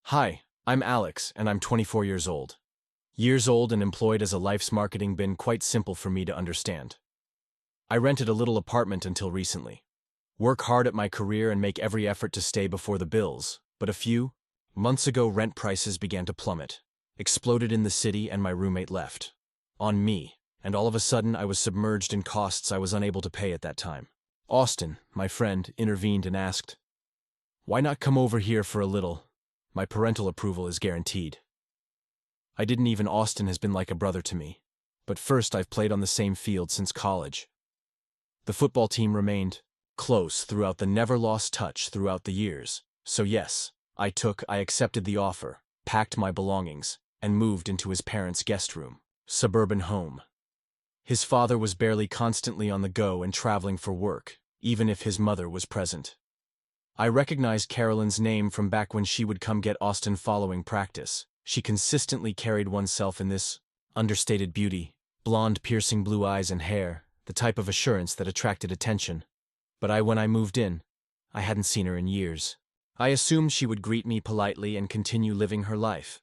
Hi, I'm Alex, and I'm 24 years old. Years old and employed as a life's marketing been quite simple for me to understand. I rented a little apartment until recently. Work hard at my career and make every effort to stay before the bills, but a few months ago rent prices began to plummet, exploded in the city, and my roommate left. On me, and all of a sudden I was submerged in costs I was unable to pay at that time. Austin, my friend, intervened and asked, "Why not come over here for a little? My parental approval is guaranteed." I didn't even Austin has been like a brother to me. But first, I've played on the same field since college. The football team remained close throughout the never lost touch throughout the years. So yes, I accepted the offer, packed my belongings, and moved into his parents' guest room, suburban home. His father was barely constantly on the go and traveling for work, even if his mother was present. I recognized Carolyn's name from back when she would come get Austin following practice. She consistently carried oneself in this understated beauty, blonde piercing blue eyes and hair, the type of assurance that attracted attention. But when I moved in, I hadn't seen her in years. I assumed she would greet me politely and continue living her life.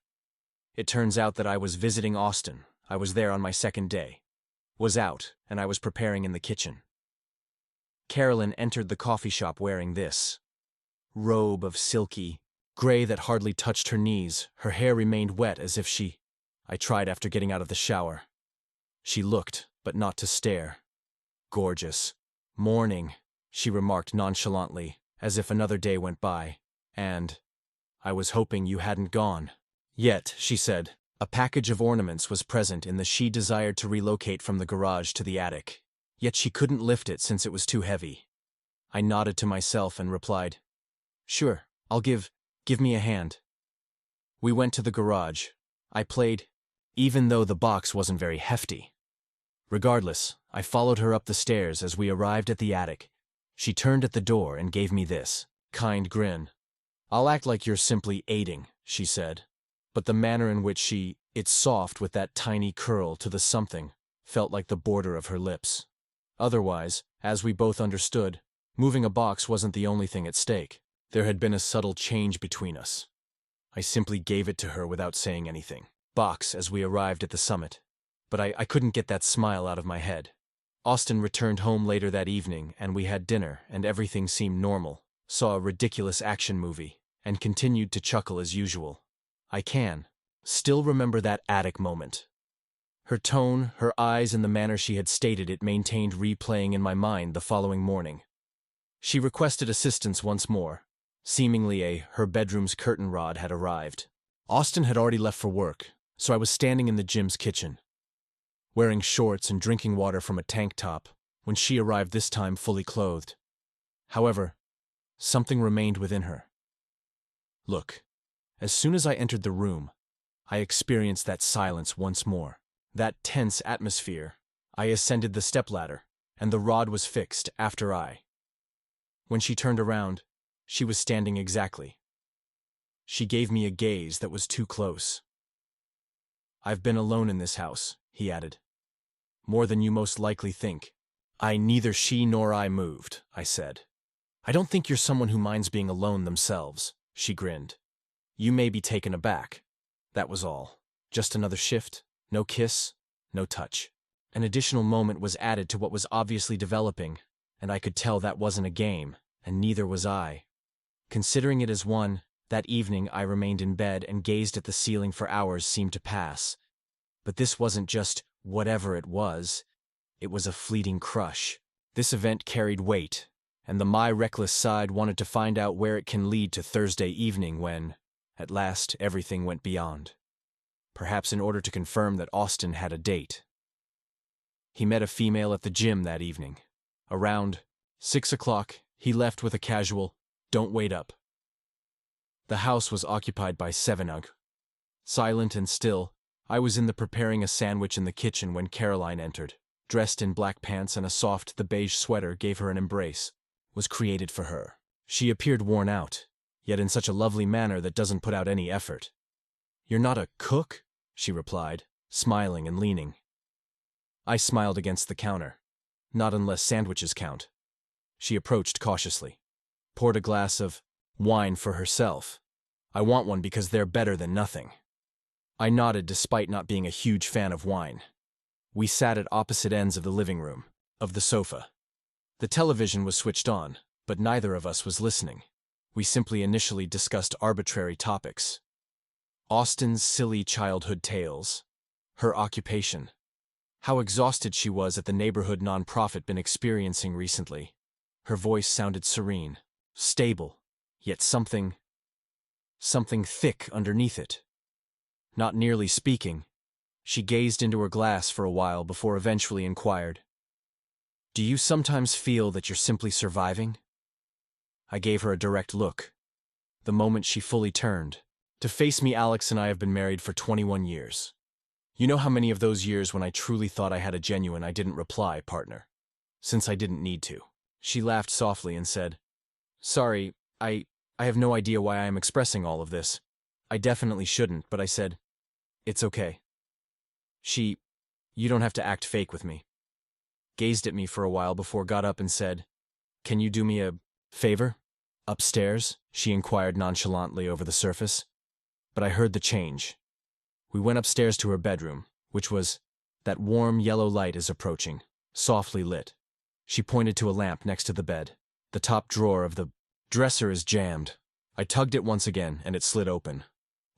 It turns out that I was visiting Austin. I was there on my second day. Was out, and I was preparing in the kitchen. Carolyn entered the coffee shop wearing this robe of silky gray that hardly touched her knees. Her hair remained wet as if I tried after getting out of the shower. She looked, but not to stare. "Gorgeous. Morning," she remarked nonchalantly, as if another day went by. "And I was hoping you hadn't gone." Yet, she said, a package of ornaments was present in the she desired to relocate from the garage to the attic. Yet she couldn't lift it since it was too heavy. I nodded to myself and replied, "Sure, I'll give me a hand." We went to the garage. I played, even though the box wasn't very hefty. Regardless, I followed her up the stairs. As we arrived at the attic, she turned at the door and gave me this kind grin. "I'll act like you're simply aiding," she said. But the manner in which it's soft with that tiny curl to the something, felt like the border of her lips. Otherwise, as we both understood, moving a box wasn't the only thing at stake. There had been a subtle change between us. I simply gave it to her without saying anything. Box as we arrived at the summit. But I couldn't get that smile out of my head. Austin returned home later that evening, and we had dinner, and everything seemed normal. Saw a ridiculous action movie, and continued to chuckle as usual. I can still remember that attic moment. Her tone, her eyes, and the manner she had stated it maintained replaying in my mind the following morning. She requested assistance once more. Seemingly her bedroom's curtain rod had arrived. Austin had already left for work, so I was standing in the gym's kitchen, wearing shorts and drinking water from a tank top, when she arrived, this time fully clothed. However, something remained within her. Look, as soon as I entered the room, I experienced that silence once more, that tense atmosphere. I ascended the stepladder, and the rod was fixed after I. When she turned around, she was standing exactly. She gave me a gaze that was too close. "I've been alone in this house," he added. "More than you most likely think." Neither she nor I moved," I said. "I don't think you're someone who minds being alone themselves," she grinned. "You may be taken aback." That was all. Just another shift, no kiss, no touch. An additional moment was added to what was obviously developing, and I could tell that wasn't a game, and neither was I. Considering it as one, that evening I remained in bed and gazed at the ceiling for hours seemed to pass. But this wasn't just whatever it was a fleeting crush. This event carried weight, and my reckless side wanted to find out where it can lead to Thursday evening when, at last, everything went beyond. Perhaps in order to confirm that Austin had a date. He met a female at the gym that evening. Around 6 o'clock, he left with a casual, "Don't wait up." The house was occupied by 7 Silent and still, I was in the preparing a sandwich in the kitchen when Caroline entered, dressed in black pants and a soft, the beige sweater gave her an embrace, was created for her. She appeared worn out, yet in such a lovely manner that doesn't put out any effort. "You're not a cook?" she replied, smiling and leaning. I smiled against the counter. "Not unless sandwiches count." She approached cautiously, poured a glass of wine for herself. I want one because they're better than nothing. I nodded despite not being a huge fan of wine. We sat at opposite ends of the living room, of the sofa. The television was switched on, but neither of us was listening. We simply initially discussed arbitrary topics. Austen's silly childhood tales, her occupation, how exhausted she was at the neighborhood nonprofit been experiencing recently. Her voice sounded serene, stable, yet something thick underneath it. Not nearly speaking, she gazed into her glass for a while before eventually inquired, "Do you sometimes feel that you're simply surviving?" I gave her a direct look. The moment she fully turned to face me, "Alex and I have been married for 21 years. You know how many of those years when I truly thought I had a genuine I didn't reply, partner. Since I didn't need to." She laughed softly and said, "Sorry, I have no idea why I am expressing all of this. I definitely shouldn't," but I said, "It's okay." You don't have to act fake with me. Gazed at me for a while before got up and said, "Can you do me a favor?" "Upstairs?" she inquired nonchalantly over the surface. But I heard the change. We went upstairs to her bedroom, which was, that warm yellow light is approaching, softly lit. She pointed to a lamp next to the bed. "The top drawer of the dresser is jammed." I tugged it once again, and it slid open.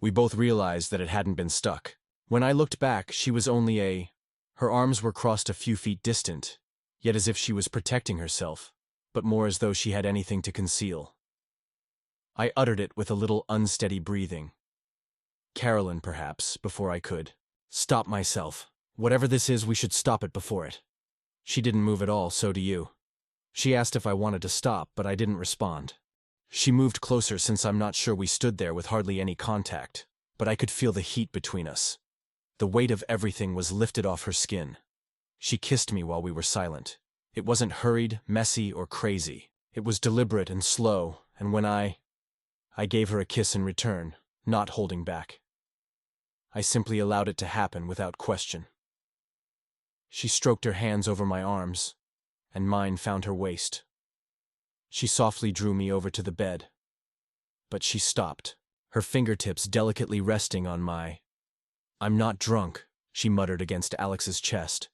We both realized that it hadn't been stuck. When I looked back, she was only her arms were crossed a few feet distant, yet as if she was protecting herself, but more as though she had anything to conceal. I uttered it with a little unsteady breathing. Carolyn, perhaps, before I could stop myself. "Whatever this is, we should stop it before it." She didn't move at all, so do you. She asked if I wanted to stop, but I didn't respond. She moved closer since I'm not sure we stood there with hardly any contact, but I could feel the heat between us. The weight of everything was lifted off her skin. She kissed me while we were silent. It wasn't hurried, messy, or crazy. It was deliberate and slow, and when I gave her a kiss in return, not holding back. I simply allowed it to happen without question. She stroked her hands over my arms, and mine found her waist. She softly drew me over to the bed. But she stopped, her fingertips delicately resting on my... "I'm not drunk," she muttered against Alex's chest.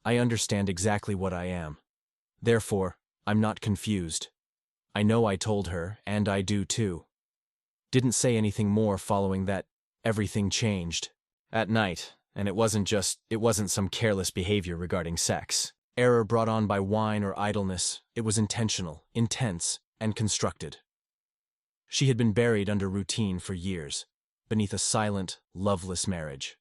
"I understand exactly what I am. Therefore, I'm not confused. I know I told her, and I do too." Didn't say anything more following that. Everything changed. At night, and it wasn't some careless behavior regarding sex. Error brought on by wine or idleness. It was intentional, intense, and constructed. She had been buried under routine for years, beneath a silent, loveless marriage.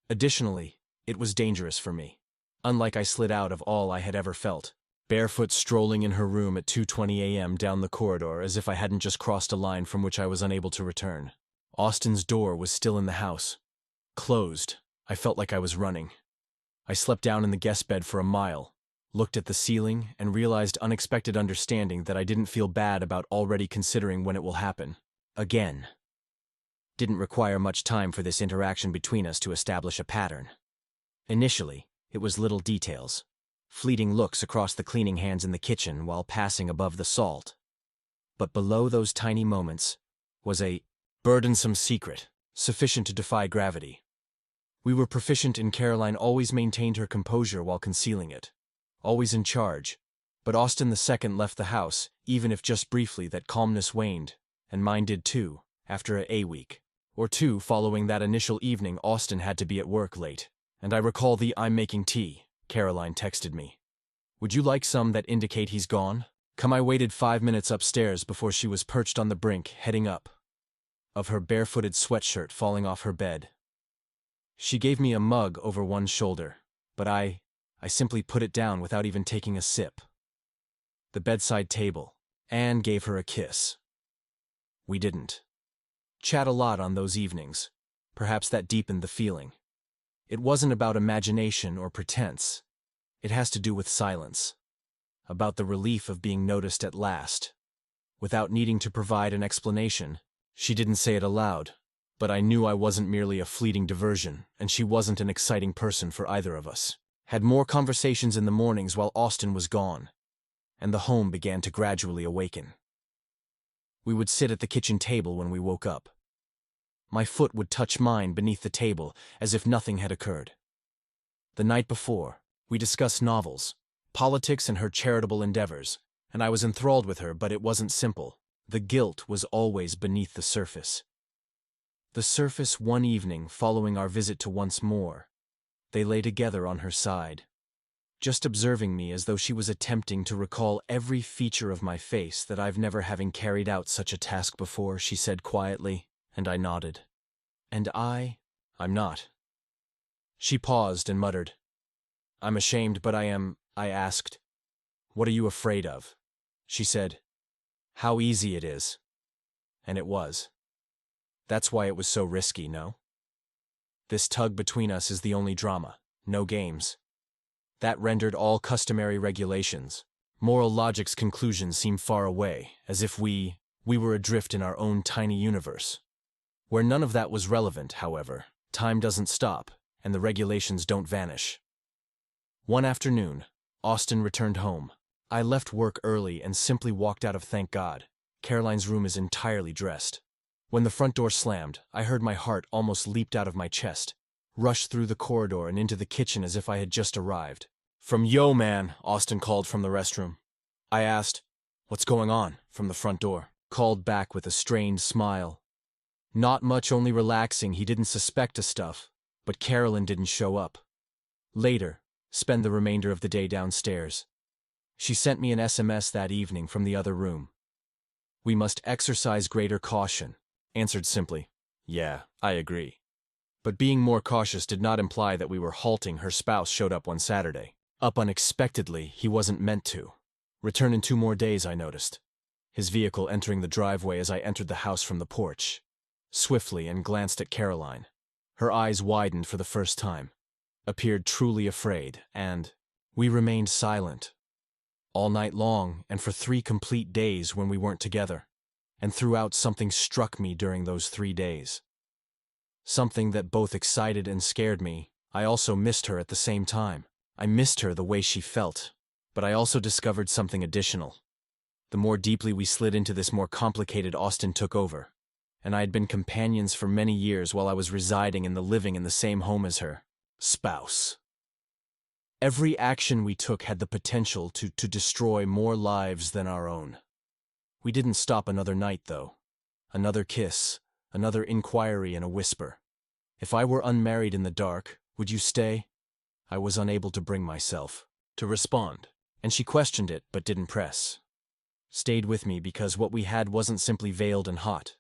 Additionally, it was dangerous for me. Unlike I slid out of all I had ever felt, barefoot strolling in her room at 2:20 a.m. down the corridor as if I hadn't just crossed a line from which I was unable to return. Austen's door was still in the house. Closed. I felt like I was running. I slept down in the guest bed for a mile, looked at the ceiling, and realized unexpected understanding that I didn't feel bad about already considering when it will happen. Again. Didn't require much time for this interaction between us to establish a pattern. Initially, it was little details. Fleeting looks across the cleaning hands in the kitchen while passing above the salt. But below those tiny moments was a burdensome secret, sufficient to defy gravity. We were proficient in Caroline always maintained her composure while concealing it. Always in charge. But Austen II left the house, even if just briefly that calmness waned, and mine did too, after a week or two following that initial evening. Austen had to be at work late, and I recall the "I'm making tea," Caroline texted me. "Would you like some that indicate he's gone?" I waited 5 minutes upstairs before she was perched on the brink, heading up, of her barefooted sweatshirt falling off her bed. She gave me a mug over one shoulder, but I simply put it down without even taking a sip. The bedside table. Anne gave her a kiss. We didn't chat a lot on those evenings. Perhaps that deepened the feeling. It wasn't about imagination or pretense. It has to do with silence. About the relief of being noticed at last. Without needing to provide an explanation. She didn't say it aloud, but I knew I wasn't merely a fleeting diversion, and she wasn't an exciting person for either of us. Had more conversations in the mornings while Austen was gone, and the home began to gradually awaken. We would sit at the kitchen table when we woke up. My foot would touch mine beneath the table as if nothing had occurred. The night before, we discussed novels, politics, and her charitable endeavors, and I was enthralled with her, but it wasn't simple. The guilt was always beneath the surface. The surface one evening following our visit to Once More, they lay together on her side, just observing me as though she was attempting to recall every feature of my face that I've never having carried out such a task before, she said quietly, and I nodded. And I'm not. She paused and muttered, I'm ashamed, but I am. I asked, what are you afraid of? She said, how easy it is. And it was. That's why it was so risky, no? This tug between us is the only drama, no games. That rendered all customary regulations, moral logic's conclusions seem far away, as if we were adrift in our own tiny universe. Where none of that was relevant, however, time doesn't stop, and the regulations don't vanish. One afternoon, Austin returned home. I left work early and simply walked out of Thank God. Caroline's room is entirely dressed. When the front door slammed, I heard my heart almost leaped out of my chest, rushed through the corridor and into the kitchen as if I had just arrived. Yo, man, Austin called from the restroom. I asked, what's going on, from the front door, called back with a strained smile. Not much, only relaxing. He didn't suspect a stuff, but Carolyn didn't show up. Later, spend the remainder of the day downstairs. She sent me an SMS that evening from the other room. We must exercise greater caution, answered simply. Yeah, I agree. But being more cautious did not imply that we were halting. Her spouse showed up one Saturday. Up unexpectedly, he wasn't meant to. Return in 2 more days, I noticed. His vehicle entering the driveway as I entered the house from the porch. Swiftly, and glanced at Caroline. Her eyes widened for the first time. Appeared truly afraid, and we remained silent. All night long, and for 3 complete days when we weren't together. And throughout, something struck me during those 3 days. Something that both excited and scared me. I also missed her at the same time. I missed her the way she felt, but I also discovered something additional. The more deeply we slid into this, more complicated Austin took over, and I had been companions for many years while I was residing and living in the same home as her spouse. Every action we took had the potential to destroy more lives than our own. We didn't stop another night, though. Another kiss, another inquiry, and a whisper. If I were unmarried in the dark, would you stay? I was unable to bring myself to respond, and she questioned it but didn't press. Stayed with me because what we had wasn't simply veiled and hot.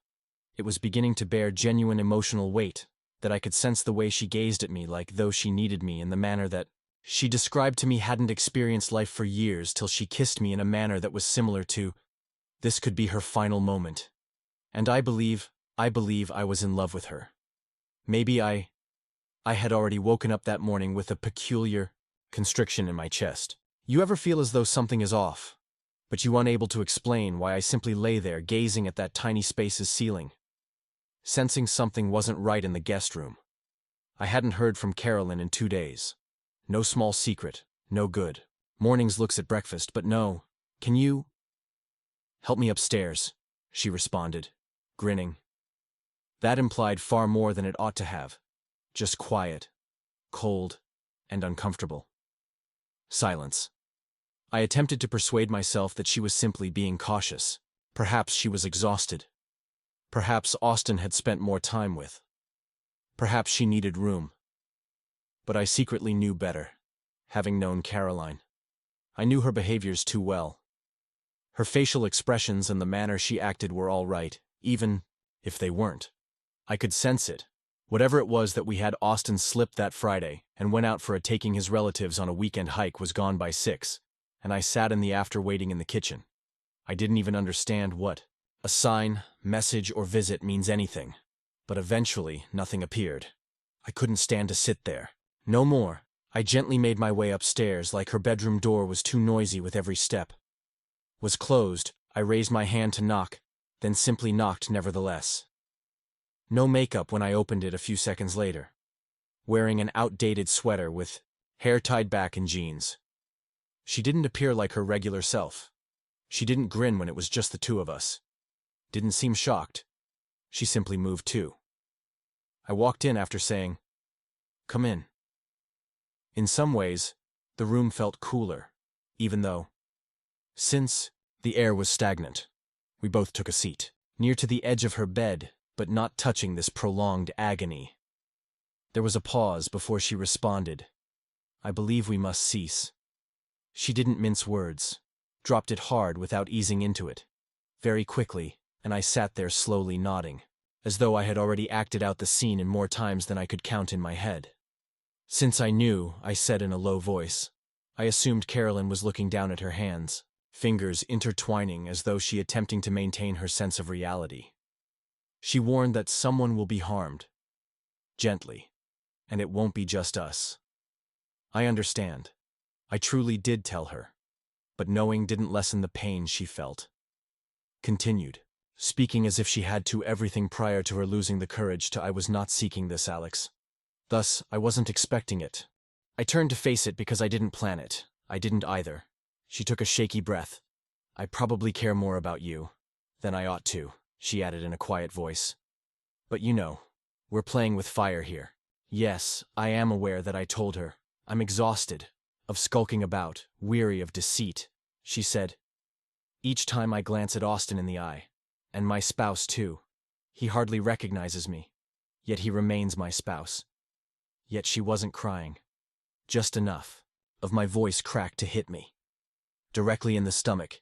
It was beginning to bear genuine emotional weight, that I could sense the way she gazed at me like though she needed me in the manner that she described to me. Hadn't experienced life for years till she kissed me in a manner that was similar to, this could be her final moment. And I believe I was in love with her. Maybe I had already woken up that morning with a peculiar constriction in my chest. You ever feel as though something is off, but you unable to explain why? I simply lay there gazing at that tiny space's ceiling, sensing something wasn't right in the guest room. I hadn't heard from Carolyn in 2 days. No small secret, no good. Mornings looks at breakfast, but no. Can you help me upstairs? She responded, grinning. That implied far more than it ought to have. Just quiet, cold, and uncomfortable. Silence. I attempted to persuade myself that she was simply being cautious. Perhaps she was exhausted. Perhaps Austin had spent more time with. Perhaps she needed room. But I secretly knew better, having known Caroline. I knew her behaviors too well. Her facial expressions and the manner she acted were all right, even if they weren't. I could sense it. Whatever it was that we had, Austin slipped that Friday and went out for taking his relatives on a weekend hike, was gone by 6, and I sat in the after waiting in the kitchen. I didn't even understand what a sign, message, or visit means anything. But eventually, nothing appeared. I couldn't stand to sit there. No more. I gently made my way upstairs, like her bedroom door was too noisy with every step. Was closed. I raised my hand to knock, then simply knocked nevertheless. No makeup when I opened it a few seconds later. Wearing an outdated sweater with hair tied back and jeans. She didn't appear like her regular self. She didn't grin when it was just the 2 of us. didn't seem shocked. She simply moved too. I walked in after saying, "Come in." In some ways, the room felt cooler, even though, since the air was stagnant, we both took a seat, near to the edge of her bed, but not touching this prolonged agony. There was a pause before she responded, "I believe we must cease." She didn't mince words, dropped it hard without easing into it, very quickly, and I sat there slowly nodding, as though I had already acted out the scene in more times than I could count in my head. "Since I knew," I said in a low voice. I assumed Carolyn was looking down at her hands, fingers intertwining as though she attempting to maintain her sense of reality. She warned that someone will be harmed. Gently. And it won't be just us. I understand. I truly did tell her. But knowing didn't lessen the pain she felt. Continued, speaking as if she had to everything prior to her losing the courage to "I was not seeking this, Alex. Thus, I wasn't expecting it. I turned to face it because I didn't plan it. I didn't either." She took a shaky breath. "I probably care more about you than I ought to," she added in a quiet voice. "But you know, we're playing with fire here. Yes, I am aware that I told her. I'm exhausted of skulking about, weary of deceit," she said. "Each time I glance at Austin in the eye, and my spouse too. He hardly recognizes me, yet he remains my spouse." Yet she wasn't crying. Just enough of my voice cracked to hit me, directly in the stomach.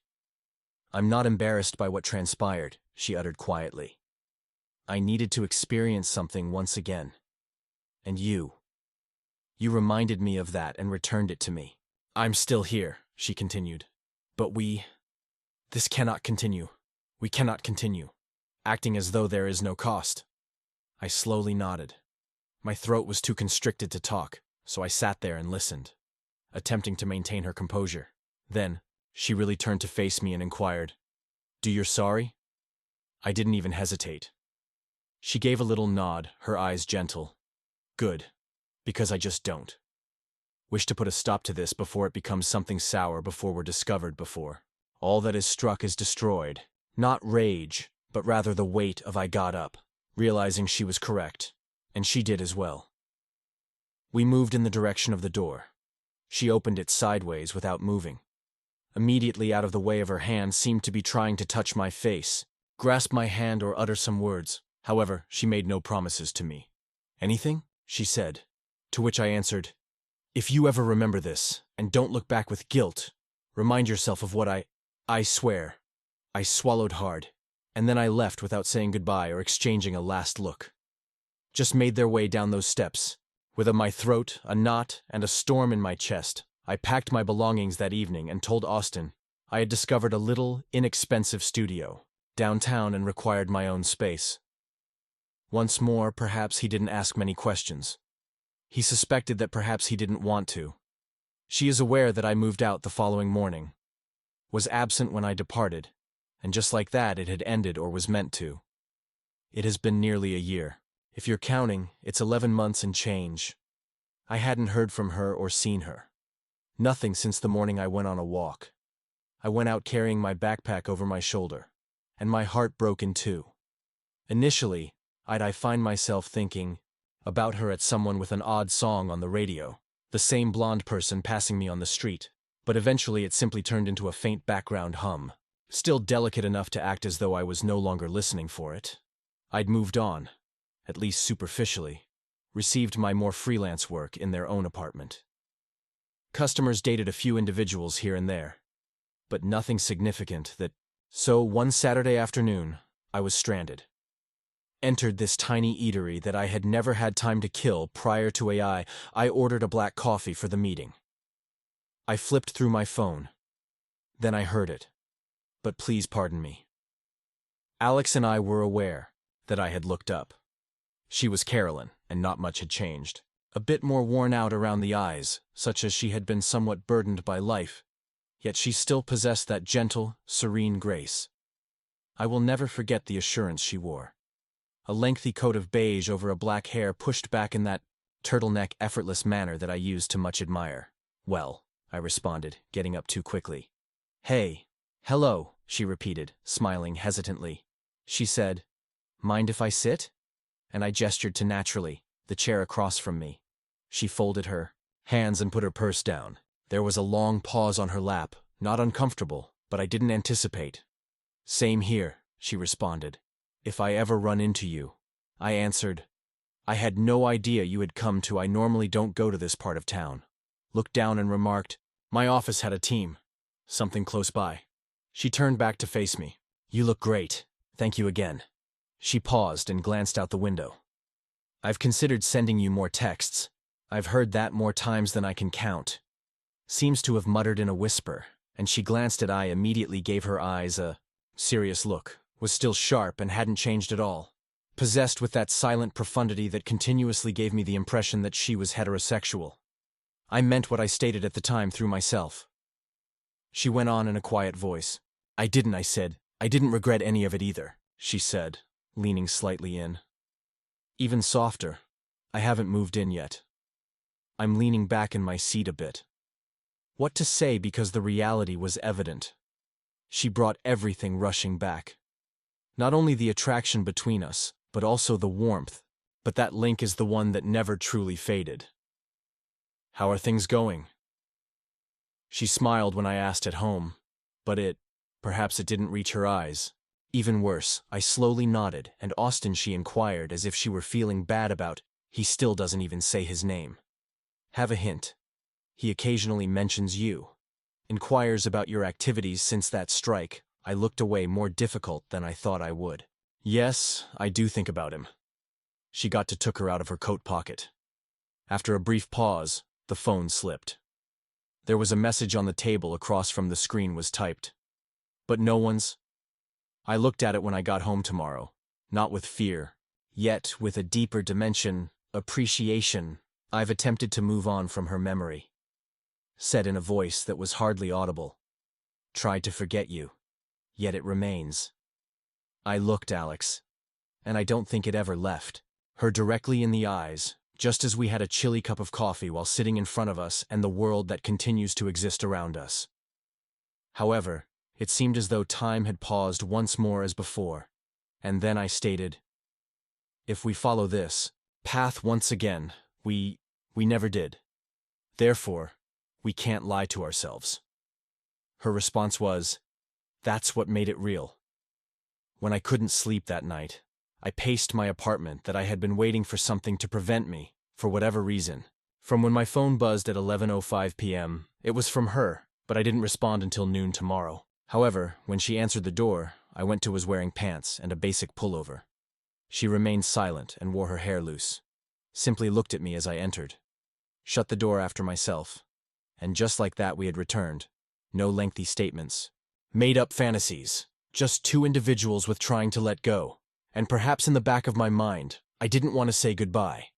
"I'm not embarrassed by what transpired," she uttered quietly. "I needed to experience something once again. And you reminded me of that and returned it to me. I'm still here," she continued. "But this cannot continue. We cannot continue, acting as though there is no cost." I slowly nodded. My throat was too constricted to talk, so I sat there and listened, attempting to maintain her composure. Then, she really turned to face me and inquired, "Do you're sorry?" I didn't even hesitate. She gave a little nod, her eyes gentle. "Good, because I just don't. Wish to put a stop to this before it becomes something sour, before we're discovered, before all that is struck is destroyed. Not rage, but rather the weight of I got up, realizing she was correct, and she did as well. We moved in the direction of the door. She opened it sideways without moving. Immediately out of the way of her hand seemed to be trying to touch my face, grasp my hand or utter some words. However, she made no promises to me. "Anything?" she said, to which I answered, "If you ever remember this, and don't look back with guilt, remind yourself of what I swear." I swallowed hard, and then I left without saying goodbye or exchanging a last look. Just made their way down those steps. With my throat, a knot, and a storm in my chest, I packed my belongings that evening and told Austin I had discovered a little, inexpensive studio downtown and required my own space. Once more, perhaps he didn't ask many questions. He suspected that perhaps he didn't want to. She is aware that I moved out the following morning, was absent when I departed, and just like that it had ended or was meant to. It has been nearly a year. If you're counting, it's 11 months and change. I hadn't heard from her or seen her. Nothing since the morning I went on a walk. I went out carrying my backpack over my shoulder, and my heart broke in two. Initially, I find myself thinking about her at someone with an odd song on the radio, the same blonde person passing me on the street, but eventually it simply turned into a faint background hum, still delicate enough to act as though I was no longer listening for it. I'd moved on, at least superficially, received my more freelance work in their own apartment. Customers dated a few individuals here and there, but nothing significant So one Saturday afternoon, I was stranded. Entered this tiny eatery that I had never had time to kill prior to AI. I ordered a black coffee for the meeting. I flipped through my phone. Then I heard it. But please pardon me. Alex and I were aware that I had looked up. She was Carolyn, and not much had changed. A bit more worn out around the eyes, such as she had been somewhat burdened by life, yet she still possessed that gentle, serene grace. I will never forget the assurance she wore. A lengthy coat of beige over a black hair pushed back in that turtleneck effortless manner that I used to much admire. "Well," I responded, getting up too quickly. "Hey, hello," she repeated, smiling hesitantly. She said, "Mind if I sit?" And I gestured to Naturally, the chair across from me. She folded her hands and put her purse down. There was a long pause on her lap, not uncomfortable, but I didn't anticipate. "Same here," she responded. "If I ever run into you," I answered. "I had no idea you had come to. I normally don't go to this part of town." Looked down and remarked, "My office had a team. Something close by." She turned back to face me. "You look great. Thank you again." She paused and glanced out the window. "I've considered sending you more texts. I've heard that more times than I can count." Seems to have muttered in a whisper, and she glanced at I immediately gave her eyes a serious look, was still sharp and hadn't changed at all. Possessed with that silent profundity that continuously gave me the impression that she was heterosexual. I meant what I stated at the time through myself. She went on in a quiet voice. I said. "I didn't regret any of it either," she said, leaning slightly in. Even softer. "I haven't moved in yet." I'm leaning back in my seat a bit. What to say because the reality was evident. She brought everything rushing back. Not only the attraction between us, but also the warmth. But that link is the one that never truly faded. "How are things going?" She smiled when I asked at home, but perhaps it didn't reach her eyes. Even worse, I slowly nodded, and Austin she inquired as if she were feeling bad about, he still doesn't even say his name. "Have a hint. He occasionally mentions you. Inquires about your activities since that strike." I looked away, more difficult than I thought I would. "Yes, I do think about him." She took her out of her coat pocket. After a brief pause, the phone slipped. There was a message on the table across from the screen was typed. "But no one's." I looked at it when I got home tomorrow, not with fear, yet with a deeper dimension, appreciation. "I've attempted to move on from her memory," said in a voice that was hardly audible. "Tried to forget you, yet it remains." I looked, Alex, and I don't think it ever left. Her directly in the eyes, just as we had a chilly cup of coffee while sitting in front of us and the world that continues to exist around us. However, it seemed as though time had paused once more as before, and then I stated, "If we follow this path once again, we never did. Therefore, we can't lie to ourselves." Her response was, "That's what made it real." When I couldn't sleep that night, I paced my apartment that I had been waiting for something to prevent me, for whatever reason. From when my phone buzzed at 11:05 p.m., it was from her, but I didn't respond until noon tomorrow. However, when she answered the door, I went to was wearing pants and a basic pullover. She remained silent and wore her hair loose. Simply looked at me as I entered. Shut the door after myself. And just like that we had returned. No lengthy statements. Made-up fantasies. Just two individuals with trying to let go. And perhaps in the back of my mind, I didn't want to say goodbye.